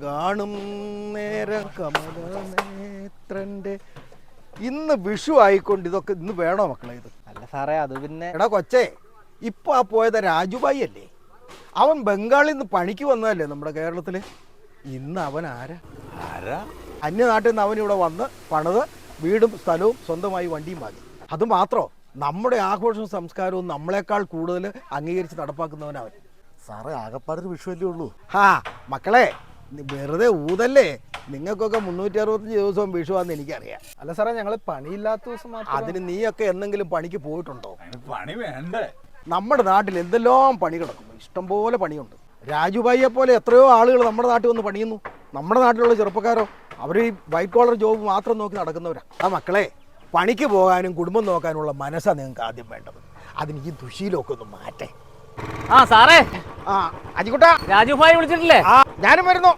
കാണും നേരം കമലനേത്രന്റെ ഇന്ന് വിഷു ആയിക്കൊണ്ട് ഇതൊക്കെ ഇന്ന് വേണോ മക്കളെ? ഇത് അല്ല സാറേ, അത് പിന്നെ എടാ കൊച്ചേ, ഇപ്പൊ ആ പോയത് രാജുബായി അല്ലേ? അവൻ ബംഗാളിൽ നിന്ന് പണിക്ക് വന്നതല്ലേ നമ്മുടെ കേരളത്തില്. ഇന്ന് അവൻ ആരാ അന്യനാട്ടിൽ നിന്ന് അവൻ ഇവിടെ വന്ന് പണിത് വീടും സ്ഥലവും സ്വന്തമായി വണ്ടിയും വാങ്ങി. അത് മാത്രോ, നമ്മുടെ ആഘോഷവും സംസ്കാരവും നമ്മളെക്കാൾ കൂടുതൽ അംഗീകരിച്ച് നടപ്പാക്കുന്നവനവൻ. സാറേ, ആകപ്പാടൊരു വിഷയമല്ലേ ഉള്ളൂ. ഹാ മക്കളെ, വെറുതെ ഊതല്ലേ. നിങ്ങൾക്കൊക്കെ 365 ദിവസവും വിഷുവാന്ന് എനിക്കറിയാം. അല്ല സാറേ, ഞങ്ങൾ പണിയില്ലാത്ത ദിവസം മാത്രം. അതിന് നീയൊക്കെ എന്തെങ്കിലും പണിക്ക് പോയിട്ടുണ്ടോ? പണി വേണ്ടേ? നമ്മുടെ നാട്ടിൽ എന്തെല്ലാം പണി കിടക്കുന്നു, ഇഷ്ടംപോലെ പണിയുണ്ട്. രാജുബായിയെ പോലെ എത്രയോ ആളുകൾ നമ്മുടെ നാട്ടിൽ വന്ന് പണിയുന്നു. നമ്മുടെ നാട്ടിലുള്ള ചെറുപ്പക്കാരോ, അവർ ഈ വൈറ്റ് കോളർ ജോബ് മാത്രം നോക്കി നടക്കുന്നവരാ. ആ മക്കളെ, പണിക്ക് പോകാനും കുടുംബം നോക്കാനുള്ള മനസ്സാണ് നിങ്ങൾക്ക് ആദ്യം വേണ്ടത്. അതിന് ഈ ദുശീലമൊക്കെ ഒന്ന് മാറ്റേ. ആ സാറേ, ആ അജിക്കുട്ടാ, രാജുഭായി വിളിച്ചിട്ടില്ലേ? ആ ഞാനും വരുന്നു.